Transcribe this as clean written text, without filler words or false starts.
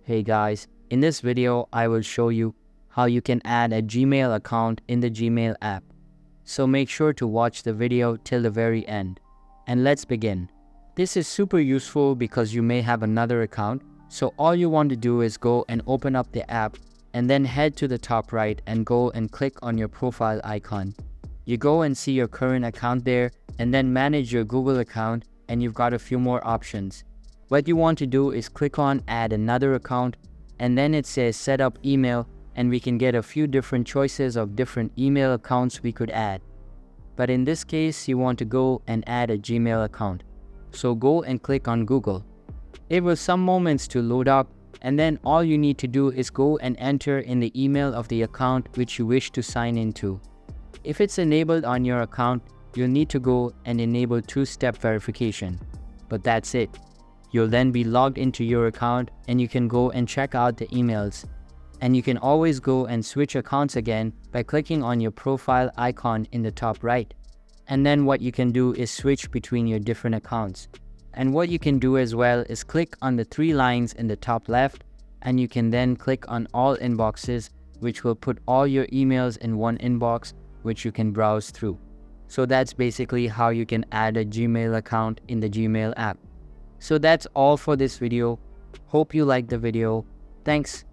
Hey guys, in this video I will show you how you can add a Gmail account in the Gmail app. So make sure to watch the video till the very end. And let's begin. This is super useful because you may have another account, so all you want to do is go and open up the app and then head to the top right and go and click on your profile icon. You go and see your current account there and then manage your Google account, and you've got a few more options. What you want to do is click on add another account, and then it says set up email, and we can get a few different choices of different email accounts we could add. But in this case, you want to go and add a Gmail account. So go and click on Google. It will some moments to load up, and then all you need to do is go and enter in the email of the account which you wish to sign into. If it's enabled on your account, you'll need to go and enable two-step verification. But that's it. You'll then be logged into your account and you can go and check out the emails. And you can always go and switch accounts again by clicking on your profile icon in the top right. And then what you can do is switch between your different accounts. And what you can do as well is click on the three lines in the top left, and you can then click on all inboxes, which will put all your emails in one inbox, which you can browse through. So that's basically how you can add a Gmail account in the Gmail app. So that's all for this video. Hope you liked the video. Thanks.